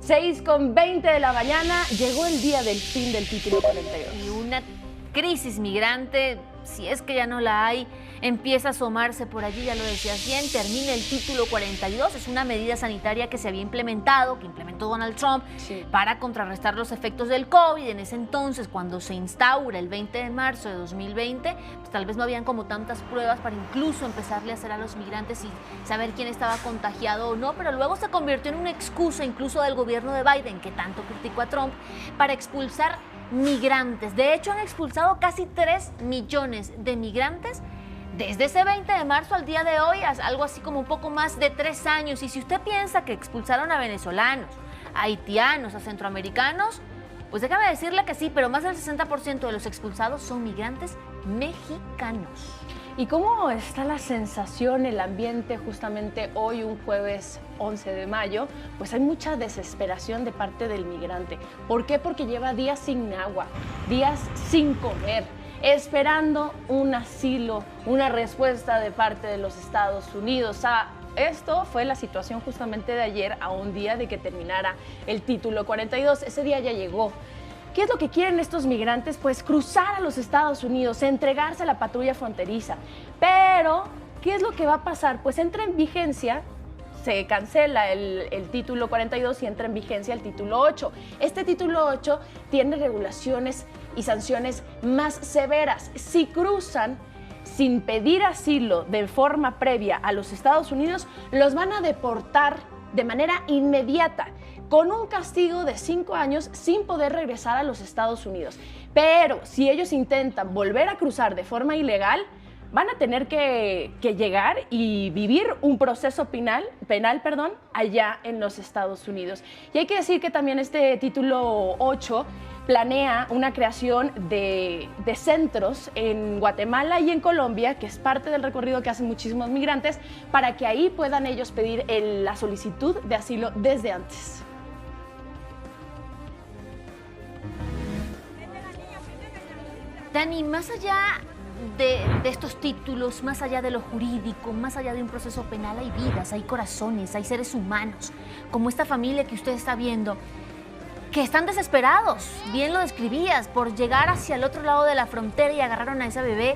6:20 de la mañana, llegó el día del fin del título 42. Y una crisis migrante, si es que ya no la hay, empieza a asomarse por allí, ya lo decías bien, termina el título 42, es una medida sanitaria que se había implementado, que implementó Donald Trump para contrarrestar los efectos del COVID. En ese entonces, cuando se instaura el 20 de marzo de 2020, pues tal vez no habían como tantas pruebas para incluso empezarle a hacer a los migrantes y saber quién estaba contagiado o no, pero luego se convirtió en una excusa incluso del gobierno de Biden, que tanto criticó a Trump, para expulsar migrantes. De hecho, han expulsado casi 3 millones de migrantes desde ese 20 de marzo al día de hoy, algo así como un poco más de 3 años. Y si usted piensa que expulsaron a venezolanos, a haitianos, a centroamericanos, pues déjame decirle que sí, pero más del 60% de los expulsados son migrantes mexicanos. ¿Y cómo está la sensación, el ambiente justamente hoy, un jueves 11 de mayo? Pues hay mucha desesperación de parte del migrante. ¿Por qué? Porque lleva días sin agua, días sin comer, esperando un asilo, una respuesta de parte de los Estados Unidos. Esto fue la situación justamente de ayer, a un día de que terminara el título 42. Ese día ya llegó. ¿Qué es lo que quieren estos migrantes? Pues cruzar a los Estados Unidos, entregarse a la patrulla fronteriza. Pero, ¿qué es lo que va a pasar? Pues entra en vigencia, se cancela el título 42 y entra en vigencia el título 8. Este título 8 tiene regulaciones y sanciones más severas. Si cruzan sin pedir asilo de forma previa a los Estados Unidos, los van a deportar de manera inmediata, con un castigo de 5 años sin poder regresar a los Estados Unidos. Pero si ellos intentan volver a cruzar de forma ilegal, van a tener que llegar y vivir un proceso penal, allá en los Estados Unidos. Y hay que decir que también este título 8 planea una creación de centros en Guatemala y en Colombia, que es parte del recorrido que hacen muchísimos migrantes, para que ahí puedan ellos pedir la solicitud de asilo desde antes. Dani, más allá de estos títulos, más allá de lo jurídico, más allá de un proceso penal, hay vidas, hay corazones, hay seres humanos, como esta familia que usted está viendo, que están desesperados, bien lo describías, por llegar hacia el otro lado de la frontera, y agarraron a ese bebé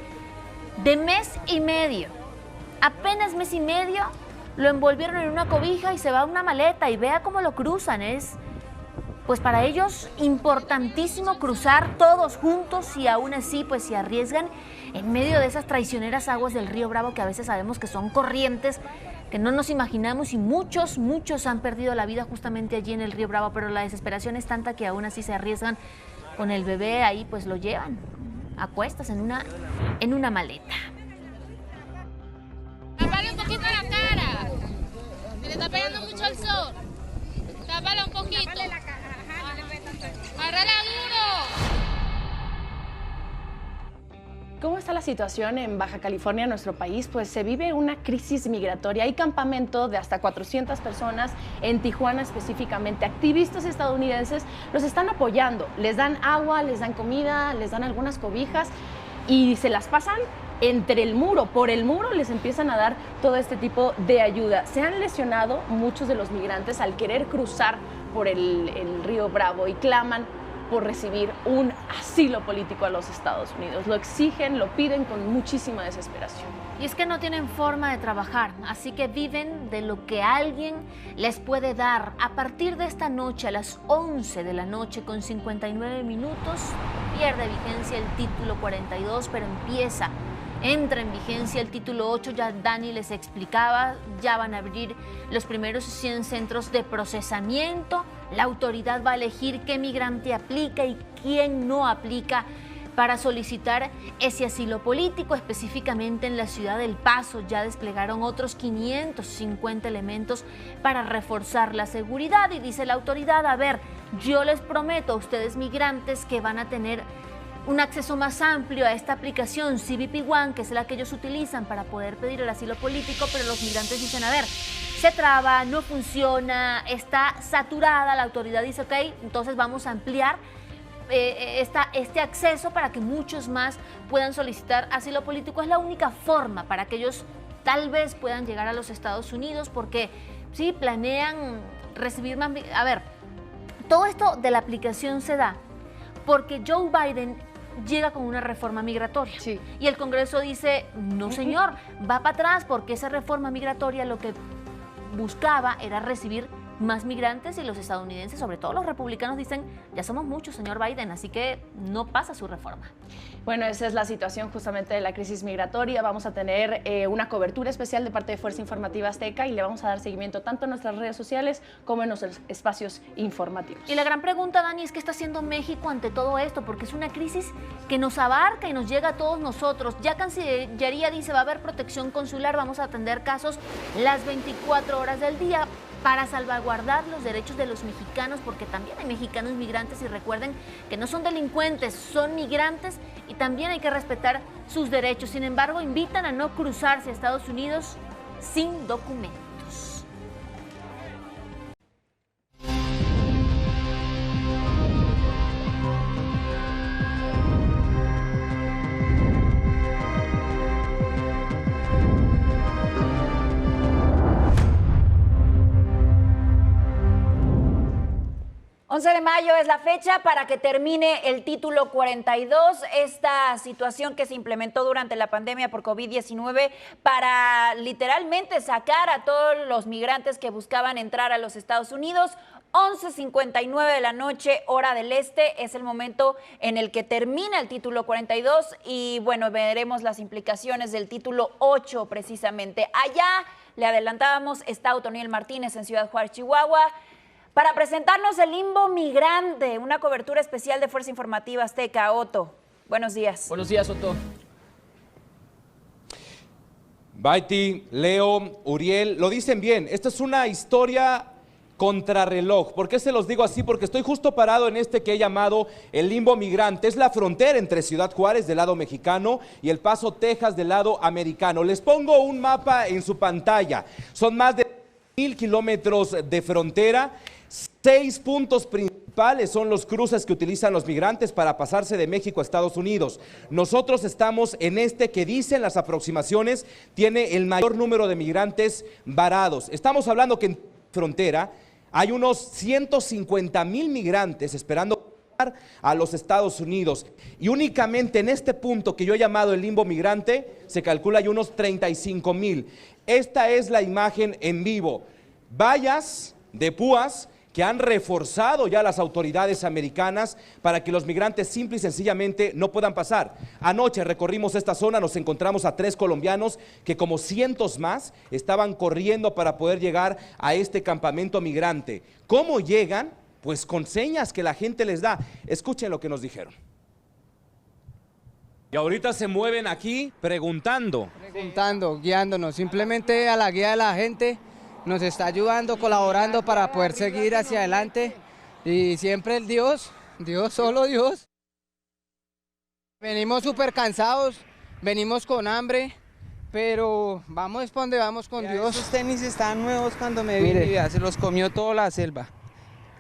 de mes y medio. Apenas mes y medio, lo envolvieron en una cobija y se va a una maleta, y vea cómo lo cruzan. Pues para ellos importantísimo cruzar todos juntos, y aún así pues se arriesgan en medio de esas traicioneras aguas del río Bravo, que a veces sabemos que son corrientes que no nos imaginamos, y muchos han perdido la vida justamente allí en el río Bravo, pero la desesperación es tanta que aún así se arriesgan con el bebé ahí, pues lo llevan a cuestas en una maleta. Tápale un poquito la cara, que le está pegando mucho el sol. Tápale un poquito. ¡Agárrala duro! ¿Cómo está la situación en Baja California, nuestro país? Pues se vive una crisis migratoria. Hay campamento de hasta 400 personas en Tijuana específicamente. Activistas estadounidenses los están apoyando. Les dan agua, les dan comida, les dan algunas cobijas y se las pasan entre el muro. Por el muro les empiezan a dar todo este tipo de ayuda. Se han lesionado muchos de los migrantes al querer cruzar por el río Bravo y claman por recibir un asilo político a los Estados Unidos. Lo exigen, lo piden con muchísima desesperación. Y es que no tienen forma de trabajar, así que viven de lo que alguien les puede dar. A partir de esta noche, a las 11 de la noche con 59 minutos, pierde vigencia el título 42, pero entra en vigencia el título 8, ya Dani les explicaba, ya van a abrir los primeros 100 centros de procesamiento. La autoridad va a elegir qué migrante aplica y quién no aplica para solicitar ese asilo político. Específicamente en la ciudad del Paso ya desplegaron otros 550 elementos para reforzar la seguridad, y dice la autoridad: a ver, yo les prometo a ustedes migrantes que van a tener un acceso más amplio a esta aplicación CBP One, que es la que ellos utilizan para poder pedir el asilo político, pero los migrantes dicen: a ver, se traba, no funciona, está saturada. La autoridad dice: ok, entonces vamos a ampliar este acceso para que muchos más puedan solicitar asilo político. Es la única forma para que ellos tal vez puedan llegar a los Estados Unidos, porque sí, planean recibir más. A ver, Todo esto de la aplicación se da porque Joe Biden llega con una reforma migratoria. Sí. Y el Congreso dice, no señor, va para atrás porque esa reforma migratoria lo que buscaba era recibir más migrantes y los estadounidenses, sobre todo los republicanos, dicen, ya somos muchos, señor Biden, así que no pasa su reforma. Bueno, esa es la situación justamente de la crisis migratoria. Vamos a tener una cobertura especial de parte de Fuerza Informativa Azteca y le vamos a dar seguimiento tanto en nuestras redes sociales como en nuestros espacios informativos. Y la gran pregunta, Dani, es ¿qué está haciendo México ante todo esto? Porque es una crisis que nos abarca y nos llega a todos nosotros. Ya Cancillería dice, va a haber protección consular, vamos a atender casos las 24 horas del día para salvaguardar los derechos de los mexicanos, porque también hay mexicanos migrantes y recuerden que no son delincuentes, son migrantes y también hay que respetar sus derechos. Sin embargo, invitan a no cruzarse a Estados Unidos sin documentos. De mayo es la fecha para que termine el título 42, esta situación que se implementó durante la pandemia por COVID-19 para literalmente sacar a todos los migrantes que buscaban entrar a los Estados Unidos. 11:59 de la noche, hora del este, es el momento en el que termina el título 42 y bueno, veremos las implicaciones del título 8 precisamente. Allá, le adelantábamos, está Otoniel Martínez en Ciudad Juárez, Chihuahua, para presentarnos el limbo migrante, una cobertura especial de Fuerza Informativa Azteca. Otto, buenos días. Buenos días, Otto. Baiti, Leo, Uriel, lo dicen bien, esta es una historia contrarreloj. ¿Por qué se los digo así? Porque estoy justo parado en este que he llamado el limbo migrante. Es la frontera entre Ciudad Juárez del lado mexicano y El Paso, Texas del lado americano. Les pongo un mapa en su pantalla. Son más de 1,000 kilómetros de frontera. 6 puntos principales son los cruces que utilizan los migrantes para pasarse de México a Estados Unidos. Nosotros estamos en este que dicen las aproximaciones tiene el mayor número de migrantes varados. Estamos hablando que en frontera hay unos 150,000 migrantes esperando a los Estados Unidos y únicamente en este punto que yo he llamado el limbo migrante se calcula hay unos 35,000. Esta es la imagen en vivo. Vallas de púas que han reforzado ya las autoridades americanas para que los migrantes simple y sencillamente no puedan pasar. Anoche recorrimos esta zona, nos encontramos a 3 colombianos que como cientos más estaban corriendo para poder llegar a este campamento migrante. ¿Cómo llegan? Pues con señas que la gente les da. Escuchen lo que nos dijeron. Y ahorita se mueven aquí preguntando, guiándonos, simplemente a la guía de la gente. Nos está ayudando, colaborando para poder seguir hacia adelante y siempre el Dios, solo Dios. Venimos súper cansados, venimos con hambre, pero vamos por donde vamos con Dios. Esos tenis están nuevos cuando me vine, se los comió toda la selva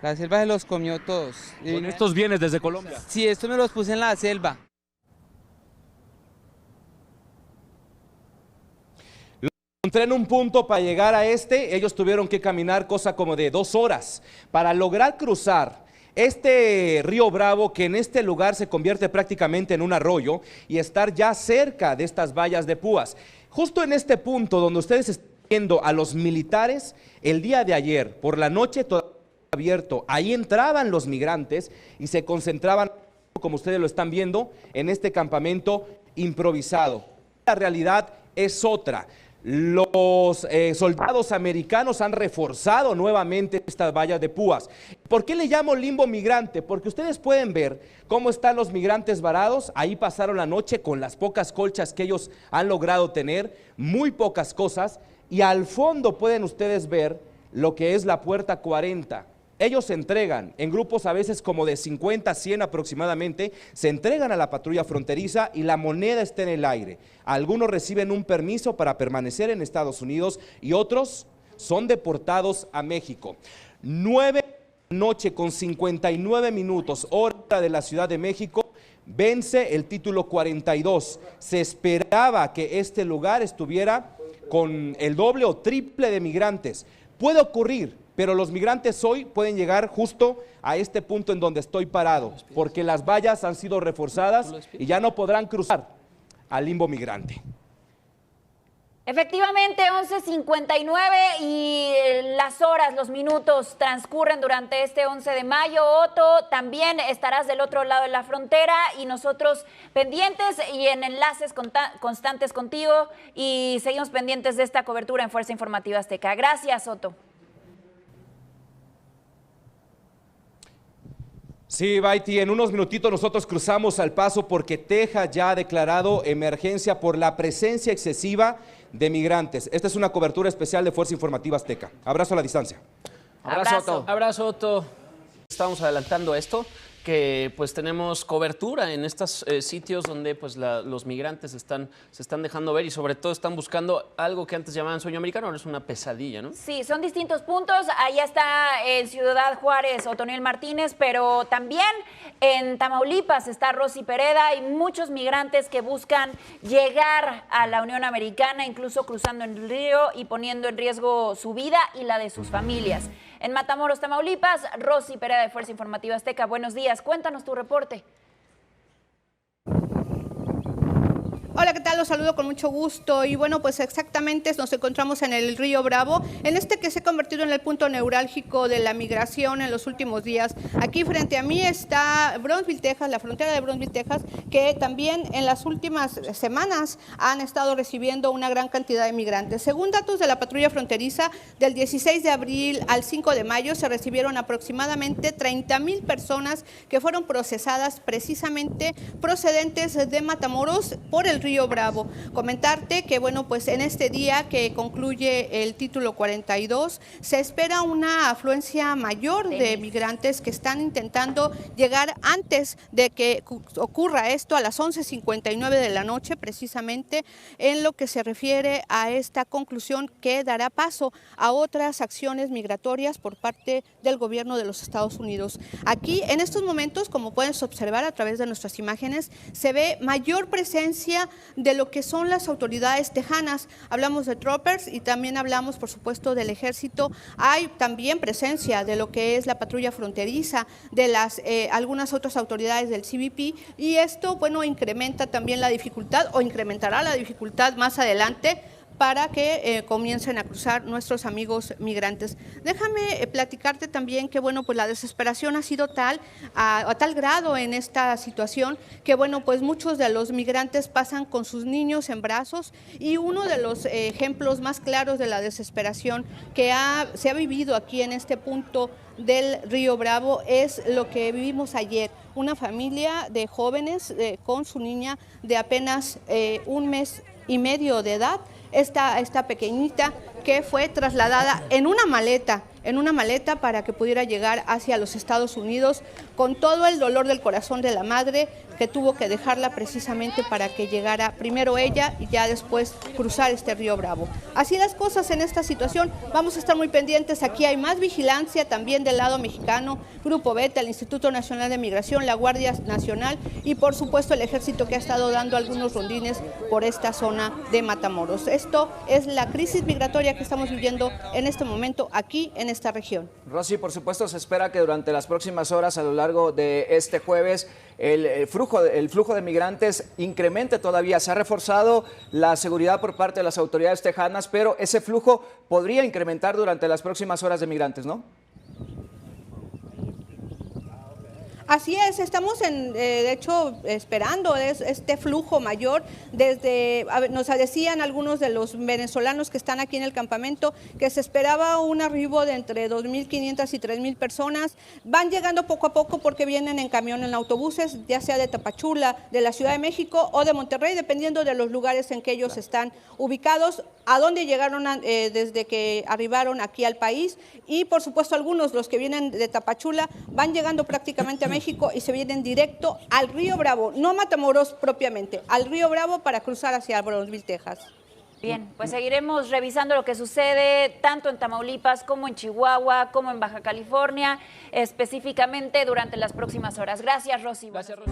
se los comió todos. ¿Con estos vienes desde Colombia? Sí, estos me los puse en la selva. Encontré en un punto para llegar a ellos tuvieron que caminar cosa como de 2 horas para lograr cruzar este río Bravo que en este lugar se convierte prácticamente en un arroyo y estar ya cerca de estas vallas de púas. Justo en este punto donde ustedes están viendo a los militares, el día de ayer por la noche todo abierto, ahí entraban los migrantes y se concentraban, como ustedes lo están viendo, en este campamento improvisado. La realidad es otra. Los soldados americanos han reforzado nuevamente estas vallas de púas. ¿Por qué le llamo limbo migrante? Porque ustedes pueden ver cómo están los migrantes varados. Ahí pasaron la noche con las pocas colchas que ellos han logrado tener, muy pocas cosas. Y al fondo pueden ustedes ver lo que es la puerta 40. Ellos se entregan en grupos a veces como de 50, 100 aproximadamente, se entregan a la patrulla fronteriza y la moneda está en el aire. Algunos reciben un permiso para permanecer en Estados Unidos y otros son deportados a México. 9 de la noche con 59 minutos, hora de la Ciudad de México, vence el título 42. Se esperaba que este lugar estuviera con el doble o triple de migrantes. Puede ocurrir, pero los migrantes hoy pueden llegar justo a este punto en donde estoy parado, porque las vallas han sido reforzadas y ya no podrán cruzar al limbo migrante. Efectivamente, 11:59 y las horas, los minutos transcurren durante este 11 de mayo. Otto, también estarás del otro lado de la frontera y nosotros pendientes y en enlaces constantes contigo y seguimos pendientes de esta cobertura en Fuerza Informativa Azteca. Gracias, Otto. Sí, Baiti, en unos minutitos nosotros cruzamos al paso porque Texas ya ha declarado emergencia por la presencia excesiva de migrantes. Esta es una cobertura especial de Fuerza Informativa Azteca. Abrazo a la distancia. Abrazo, Otto. Estamos adelantando esto, que pues tenemos cobertura en estos sitios donde pues los migrantes se están dejando ver y sobre todo están buscando algo que antes llamaban sueño americano, ahora es una pesadilla, ¿no? Sí, son distintos puntos. Allá está en Ciudad Juárez Otoniel Martínez, pero también en Tamaulipas está Rosy Pereda y muchos migrantes que buscan llegar a la Unión Americana, incluso cruzando el río y poniendo en riesgo su vida y la de sus familias. En Matamoros, Tamaulipas, Rosy Pereda de Fuerza Informativa Azteca. Buenos días, cuéntanos tu reporte. Hola, ¿qué tal? Los saludo con mucho gusto y bueno, pues exactamente nos encontramos en el Río Bravo, en este que se ha convertido en el punto neurálgico de la migración en los últimos días. Aquí frente a mí está Brownsville, Texas, la frontera de Brownsville, Texas, que también en las últimas semanas han estado recibiendo una gran cantidad de migrantes. Según datos de la patrulla fronteriza, del 16 de abril al 5 de mayo se recibieron aproximadamente 30,000 personas que fueron procesadas precisamente procedentes de Matamoros por el Río Bravo. Comentarte que bueno, pues en este día que concluye el título 42 se espera una afluencia mayor de migrantes que están intentando llegar antes de que ocurra esto a las 11:59 de la noche, precisamente en lo que se refiere a esta conclusión que dará paso a otras acciones migratorias por parte del gobierno de los Estados Unidos. Aquí en estos momentos, como puedes observar a través de nuestras imágenes, se ve mayor presencia de lo que son las autoridades tejanas. Hablamos de troopers y también hablamos, por supuesto, del ejército. Hay también presencia de lo que es la patrulla fronteriza, de algunas otras autoridades del CBP, y esto, bueno, incrementa también la dificultad o incrementará la dificultad más adelante para que comiencen a cruzar nuestros amigos migrantes. Déjame platicarte también que, bueno, pues la desesperación ha sido a tal grado en esta situación que, bueno, pues muchos de los migrantes pasan con sus niños en brazos y uno de los ejemplos más claros de la desesperación que se ha vivido aquí en este punto del Río Bravo es lo que vivimos ayer. Una familia de jóvenes con su niña de apenas 1 mes y medio de edad, esta pequeñita que fue trasladada en una maleta para que pudiera llegar hacia los Estados Unidos con todo el dolor del corazón de la madre que tuvo que dejarla precisamente para que llegara primero ella y ya después cruzar este Río Bravo. Así las cosas en esta situación, vamos a estar muy pendientes. Aquí hay más vigilancia también del lado mexicano, Grupo Beta, el Instituto Nacional de Migración, la Guardia Nacional y por supuesto el Ejército que ha estado dando algunos rondines por esta zona de Matamoros. Esto es la crisis migratoria que estamos viviendo en este momento aquí en esta región. Rosy, por supuesto se espera que durante las próximas horas a lo largo de este jueves el flujo de migrantes incremente todavía. Se ha reforzado la seguridad por parte de las autoridades tejanas, pero ese flujo podría incrementar durante las próximas horas de migrantes, ¿no? Así es, estamos de hecho esperando este flujo mayor. Nos decían algunos de los venezolanos que están aquí en el campamento que se esperaba un arribo de entre 2,500 y 3,000 personas. Van llegando poco a poco porque vienen en camión, en autobuses, ya sea de Tapachula, de la Ciudad de México o de Monterrey, dependiendo de los lugares en que ellos están ubicados, a dónde llegaron desde que arribaron aquí al país. Y por supuesto algunos, los que vienen de Tapachula, van llegando prácticamente a México y se vienen directo al Río Bravo, no Matamoros propiamente, al Río Bravo para cruzar hacia Brownsville, Texas. Bien, pues seguiremos revisando lo que sucede tanto en Tamaulipas como en Chihuahua, como en Baja California, específicamente durante las próximas horas. Gracias, Rosy. Gracias, Rosy.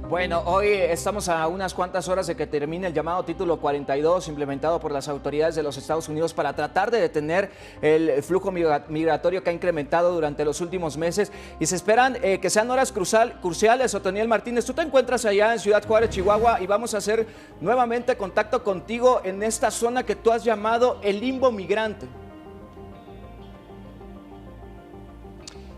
Bueno, hoy estamos a unas cuantas horas de que termine el llamado título 42 implementado por las autoridades de los Estados Unidos para tratar de detener el flujo migratorio que ha incrementado durante los últimos meses y se esperan que sean horas cruciales. Otoniel Martínez, tú te encuentras allá en Ciudad Juárez, Chihuahua, y vamos a hacer nuevamente contacto contigo en esta zona que tú has llamado el limbo migrante.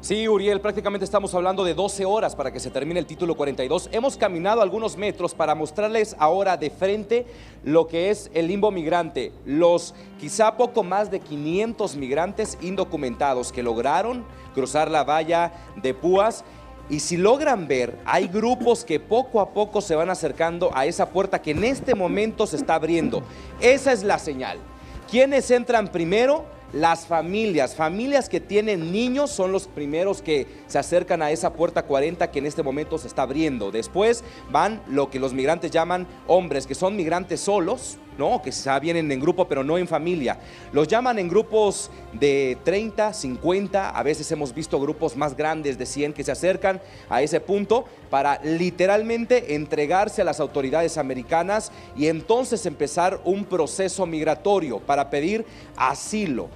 Sí, Uriel, prácticamente estamos hablando de 12 horas para que se termine el título 42. Hemos caminado algunos metros para mostrarles ahora de frente lo que es el limbo migrante. Los quizá poco más de 500 migrantes indocumentados que lograron cruzar la valla de púas. Y si logran ver, hay grupos que poco a poco se van acercando a esa puerta que en este momento se está abriendo. Esa es la señal. ¿Quiénes entran primero? Las familias que tienen niños son los primeros que se acercan a esa puerta 40 que en este momento se está abriendo. Después van lo que los migrantes llaman hombres, que son migrantes solos, ¿no? Que vienen en grupo pero no en familia. Los llaman en grupos de 30, 50, a veces hemos visto grupos más grandes de 100 que se acercan a ese punto para literalmente entregarse a las autoridades americanas y entonces empezar un proceso migratorio para pedir asilo.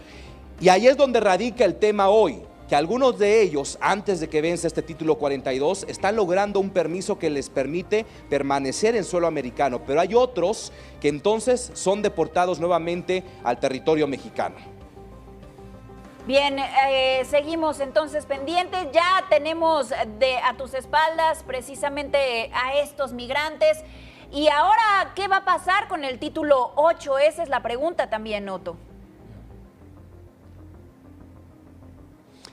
Y ahí es donde radica el tema hoy, que algunos de ellos, antes de que vence este título 42, están logrando un permiso que les permite permanecer en suelo americano, pero hay otros que entonces son deportados nuevamente al territorio mexicano. Bien, seguimos entonces pendientes. Ya tenemos a tus espaldas precisamente a estos migrantes. Y ahora, ¿qué va a pasar con el título 8? Esa es la pregunta también, Otto.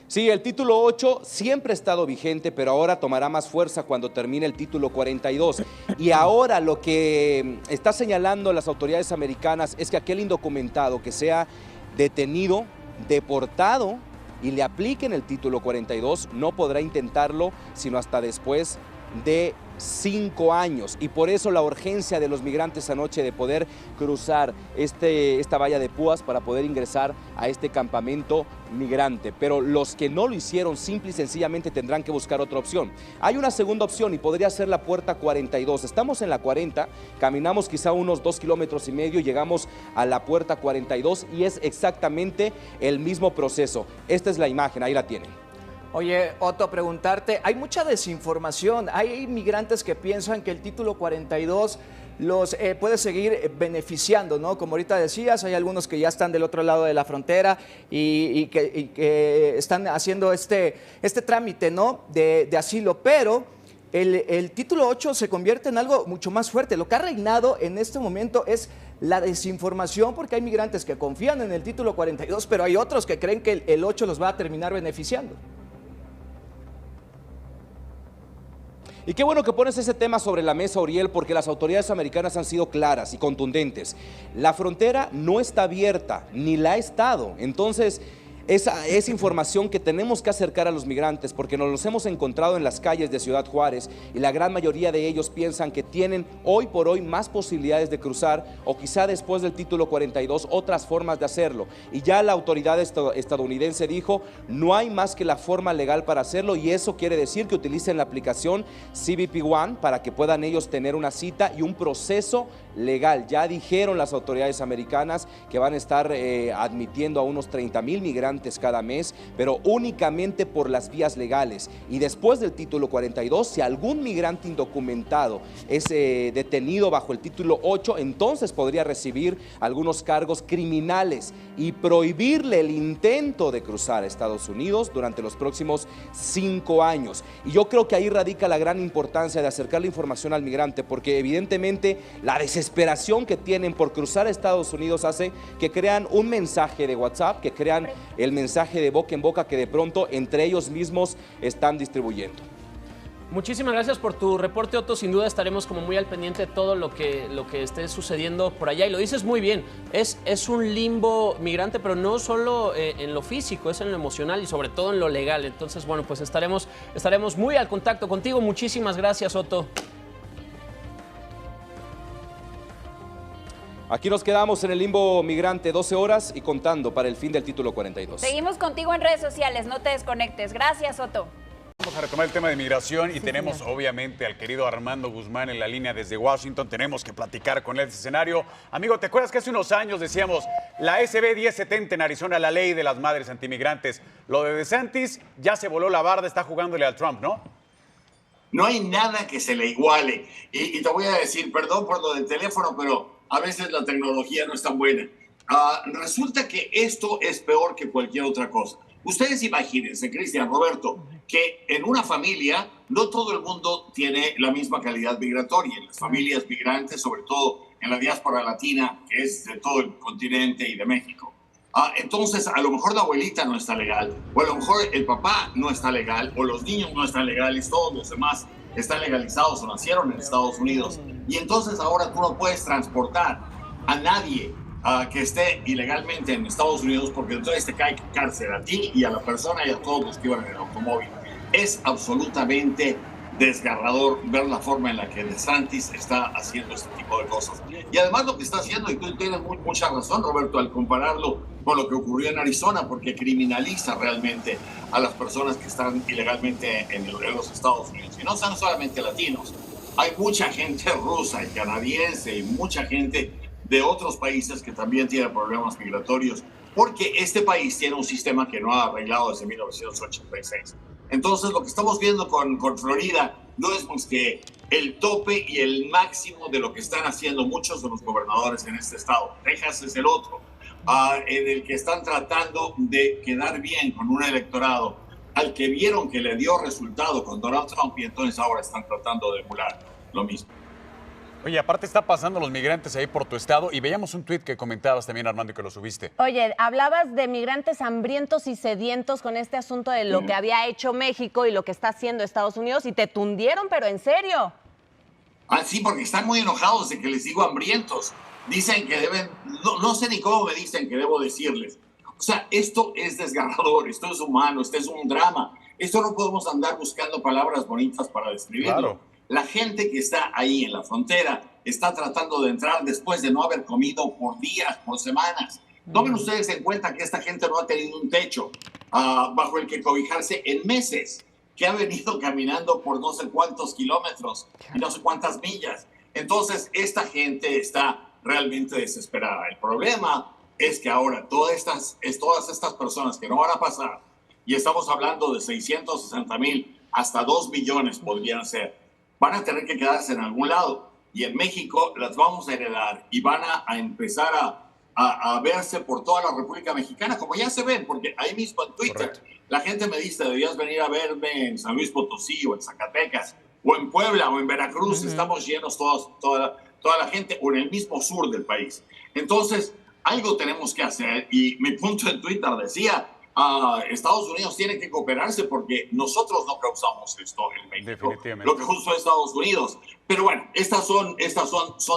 Sí, el título 8 siempre ha estado vigente, pero ahora tomará más fuerza cuando termine el título 42. Y ahora lo que está señalando las autoridades americanas es que aquel indocumentado que sea detenido, deportado y le apliquen el título 42 no podrá intentarlo sino hasta después de 5 años, y por eso la urgencia de los migrantes anoche de poder cruzar esta valla de púas para poder ingresar a este campamento migrante. Pero los que no lo hicieron simple y sencillamente tendrán que buscar otra opción. Hay una segunda opción y podría ser la puerta 42. Estamos en la 40, caminamos quizá unos 2,5 kilómetros y llegamos a la puerta 42 y es exactamente el mismo proceso. Esta es la imagen, ahí la tienen. Oye, Otto, preguntarte, hay mucha desinformación, hay migrantes que piensan que el título 42 los puede seguir beneficiando, ¿no? Como ahorita decías, hay algunos que ya están del otro lado de la frontera y que están haciendo este trámite, ¿no? de asilo, pero el título 8 se convierte en algo mucho más fuerte. Lo que ha reinado en este momento es la desinformación, porque hay migrantes que confían en el título 42, pero hay otros que creen que el 8 los va a terminar beneficiando. Y qué bueno que pones ese tema sobre la mesa, Uriel, porque las autoridades americanas han sido claras y contundentes. La frontera no está abierta, ni la ha estado. Entonces, esa es información que tenemos que acercar a los migrantes, porque nos los hemos encontrado en las calles de Ciudad Juárez y la gran mayoría de ellos piensan que tienen hoy por hoy más posibilidades de cruzar, o quizá después del título 42 otras formas de hacerlo. Y ya la autoridad estadounidense dijo, no hay más que la forma legal para hacerlo, y eso quiere decir que utilicen la aplicación CBP One para que puedan ellos tener una cita y un proceso legal. Ya dijeron las autoridades americanas que van a estar admitiendo a unos 30,000 migrantes cada mes, pero únicamente por las vías legales. Y después del título 42, si algún migrante indocumentado es detenido bajo el título 8, entonces podría recibir algunos cargos criminales y prohibirle el intento de cruzar a Estados Unidos durante los próximos 5 años. Y yo creo que ahí radica la gran importancia de acercar la información al migrante, porque evidentemente la desesperación que tienen por cruzar a Estados Unidos hace que crean un mensaje de WhatsApp, que crean el mensaje de boca en boca que de pronto entre ellos mismos están distribuyendo. Muchísimas gracias por tu reporte, Otto. Sin duda estaremos como muy al pendiente de todo lo que esté sucediendo por allá. Y lo dices muy bien, es un limbo migrante, pero no solo en lo físico, es en lo emocional y sobre todo en lo legal. Entonces, bueno, pues estaremos muy al contacto contigo. Muchísimas gracias, Otto. Aquí nos quedamos en el limbo migrante 12 horas y contando para el fin del título 42. Seguimos contigo en redes sociales, no te desconectes. Gracias, Otto. vamos a retomar el tema de migración y tenemos obviamente al querido Armando Guzmán en la línea desde Washington. Tenemos que platicar con él de ese escenario. Amigo, ¿te acuerdas que hace unos años decíamos la SB 1070 en Arizona, la ley de las madres antimigrantes? Lo de DeSantis ya se voló la barda, está jugándole al Trump, ¿no? No hay nada que se le iguale. Y te voy a decir, perdón por lo del teléfono, pero a veces la tecnología no es tan buena. Resulta que esto es peor que cualquier otra cosa. Ustedes imagínense, Cristian, Roberto, que en una familia no todo el mundo tiene la misma calidad migratoria. En las familias migrantes, sobre todo en la diáspora latina, que es de todo el continente y de México. Entonces, a lo mejor la abuelita no está legal, o a lo mejor el papá no está legal, o los niños no están legales, todos los demás están legalizados o nacieron en Estados Unidos. Y entonces ahora tú no puedes transportar a nadie que esté ilegalmente en Estados Unidos, porque entonces te cae cárcel a ti y a la persona y a todos los que iban en el automóvil. Es absolutamente desgarrador ver la forma en la que DeSantis está haciendo este tipo de cosas. Y además lo que está haciendo, y tú tienes mucha razón, Roberto, al compararlo con lo que ocurrió en Arizona, porque criminaliza realmente a las personas que están ilegalmente en los Estados Unidos. Y no son solamente latinos, hay mucha gente rusa y canadiense y mucha gente de otros países que también tienen problemas migratorios, porque este país tiene un sistema que no ha arreglado desde 1986. Entonces, lo que estamos viendo con Florida no es más que el tope y el máximo de lo que están haciendo muchos de los gobernadores en este estado. Texas es el otro, en el que están tratando de quedar bien con un electorado al que vieron que le dio resultado con Donald Trump y entonces ahora están tratando de emular lo mismo. Oye, aparte está pasando los migrantes ahí por tu estado y veíamos un tuit que comentabas también, Armando, y que lo subiste. Oye, hablabas de migrantes hambrientos y sedientos con este asunto de lo que había hecho México y lo que está haciendo Estados Unidos y te tundieron, pero en serio. Sí, porque están muy enojados de que les digo hambrientos. Dicen que deben, no sé ni cómo me dicen que debo decirles. O sea, esto es desgarrador, esto es humano, esto es un drama. Esto no podemos andar buscando palabras bonitas para describirlo. Claro. La gente que está ahí en la frontera está tratando de entrar después de no haber comido por días, por semanas. Tomen ustedes en cuenta que esta gente no ha tenido un techo bajo el que cobijarse en meses, que ha venido caminando por no sé cuántos kilómetros y no sé cuántas millas. Entonces, esta gente está realmente desesperada. El problema es que ahora todas estas personas que no van a pasar, y estamos hablando de 660,000 hasta 2 millones podrían ser, van a tener que quedarse en algún lado. Y en México las vamos a heredar y van a empezar a verse por toda la República Mexicana, como ya se ven, porque ahí mismo en Twitter la gente me dice, debías venir a verme en San Luis Potosí o en Zacatecas o en Puebla o en Veracruz. Estamos llenos toda la gente, o en el mismo sur del país. Entonces, algo tenemos que hacer, y mi punto en Twitter decía, Estados Unidos tiene que cooperarse porque nosotros no causamos esto en México, lo que justo Estados Unidos. Pero bueno, estas son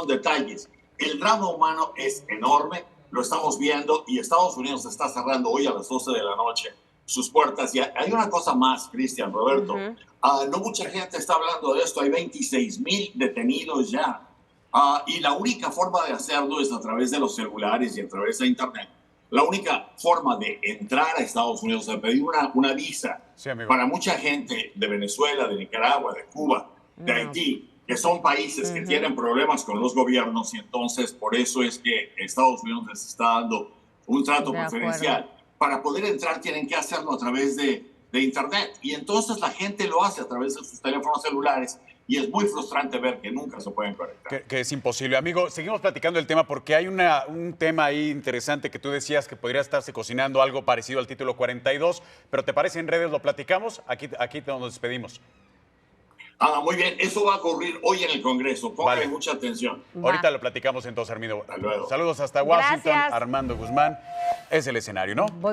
detalles. El drama humano es enorme, lo estamos viendo, y Estados Unidos está cerrando hoy a las 12 de la noche sus puertas. Y hay una cosa más, Cristian, Roberto, no mucha gente está hablando de esto, hay 26,000 detenidos ya, y la única forma de hacerlo es a través de los celulares y a través de Internet. La única forma de entrar a Estados Unidos, de pedir una visa para mucha gente de Venezuela, de Nicaragua, de Cuba, de Haití, que son países que tienen problemas con los gobiernos, y entonces por eso es que Estados Unidos les está dando un trato preferencial. Para poder entrar tienen que hacerlo a través de Internet, y entonces la gente lo hace a través de sus teléfonos celulares. Y es muy frustrante ver que nunca se pueden conectar. Que es imposible. Amigo, seguimos platicando el tema porque hay un tema ahí interesante que tú decías que podría estarse cocinando algo parecido al título 42, pero ¿te parece en redes lo platicamos? Aquí nos despedimos. Muy bien, eso va a ocurrir hoy en el Congreso. Póngale mucha atención. Ahorita lo platicamos entonces, Armindo. Hasta luego. Saludos hasta Washington. Gracias. Armando Guzmán es el escenario, ¿no?